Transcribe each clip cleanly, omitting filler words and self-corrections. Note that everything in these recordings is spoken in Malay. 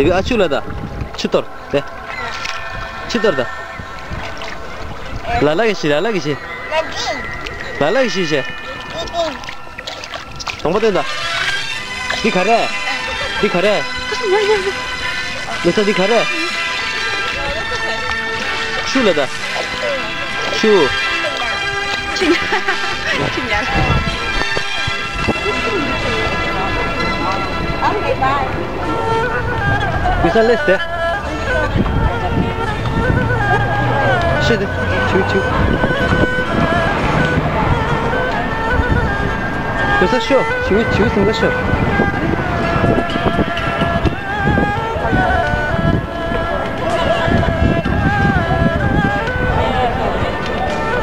Devi açıyorlar da. Çıtır. De. Çıtır da. Lala geçi, lala geçi. Lala geçi işte. Tunggu da. Di kare. Di kare. Bisa di kare. Şu da. Şu. Okay, bye. Bisa les de. Şimdi. Şu. Bisa şu. Şu tinggal şu.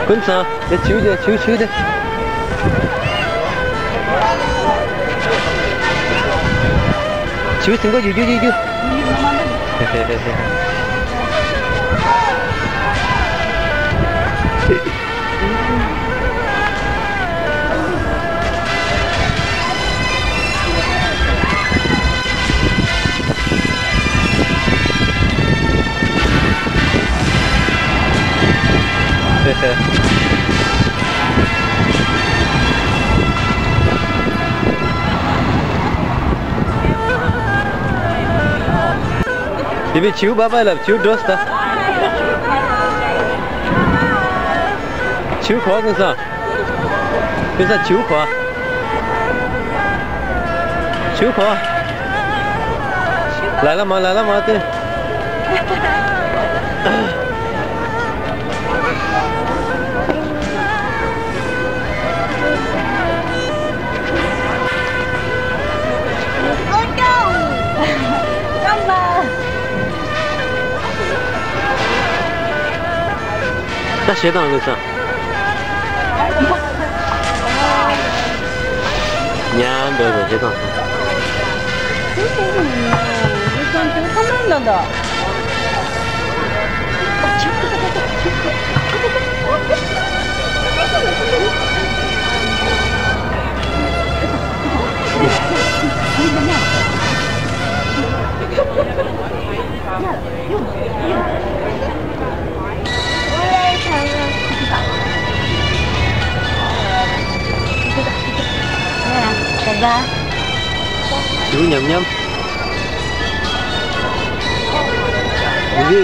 Kunsa, de şu de. Chú đừng có gì chưa. Devi chiu baba là chiu dress ta. Chiu khó cái sao? Cái sao chiu khó? Chiu khó. Lại là mà thế. Ta sẽ tao được sao? Nhà đời rồi sẽ tao. Không lên được đâu. Ra. Chú nhầm. Đi.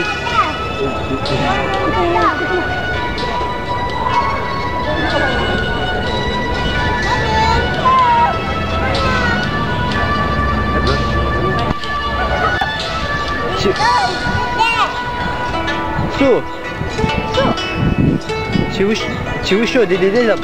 Chú show đi làm.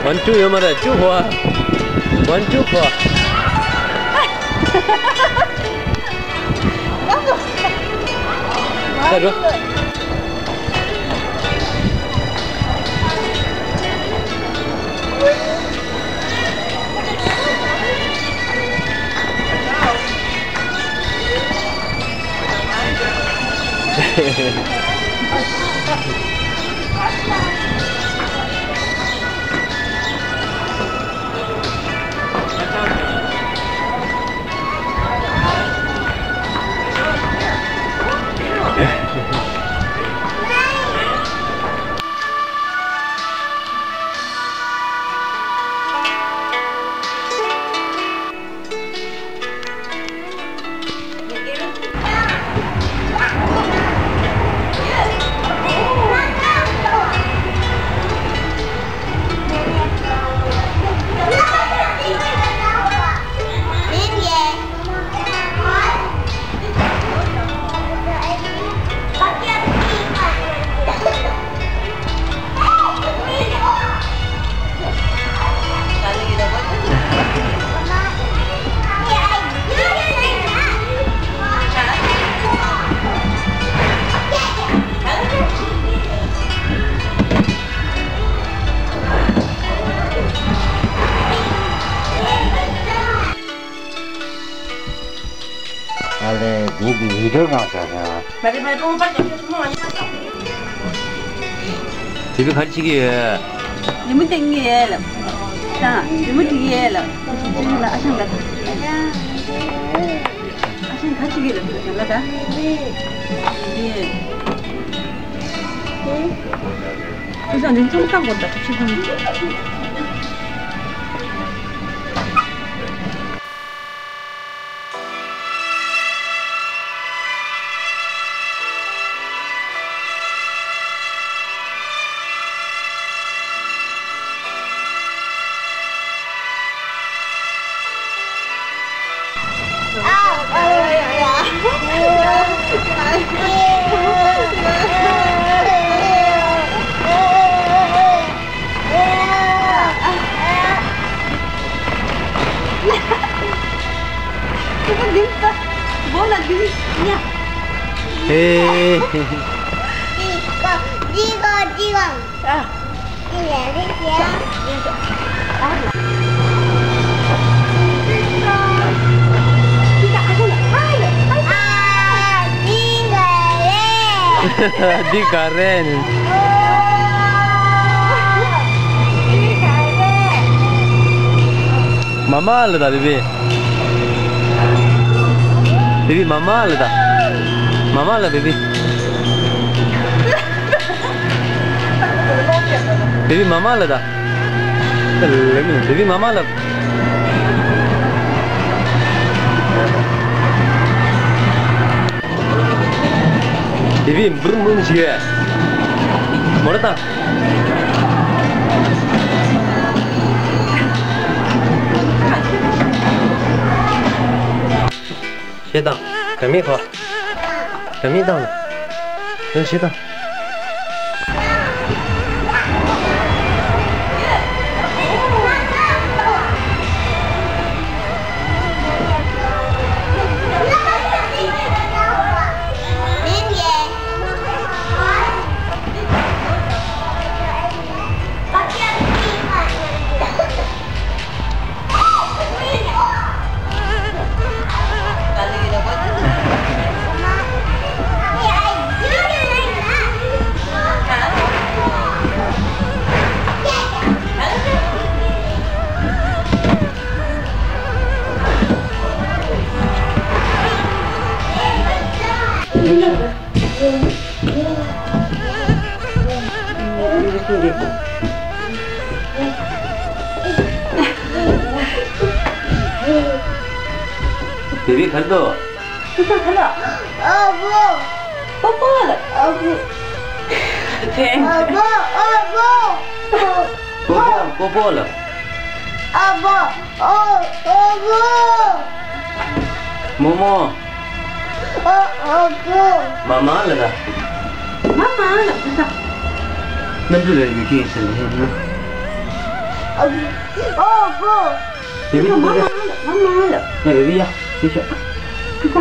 One two yang mana? Two hoa. One two hoa. Aduh. 你这干啥呀？ Balik rumah pajak semua ni pasal. Bibi 가르치기. Ni mesti ngel. Dah, ni mesti ngel. Janganlah asal kata. Asal kaci gila, janganlah dah. Iya. 그래서 내 통장 건다 지금. Bola gini. Hei. Jigo. Ah. Ini dia. Di karen. Mama ada tak Bibi? Bibi mama ada tak? Mama ada Bibi? Bibi mama ada tak? Bibi mama ada. Bibi burung juga. Mana tak?学长，赶密跑，赶密到了，学长。Bibi kado. Kita kado. Abu. Papa. Abu. Thank. Abu. Popo lah. Abu. Abu. Momo. Abu. Mama lah dah. Mama nak besar. Nanti lah Bibi sini. Abu. Bibi tu Mama dah. nak. Mama nak. Ya Bibi ya. Bisa. Kita.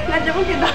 Nak jumpa kita.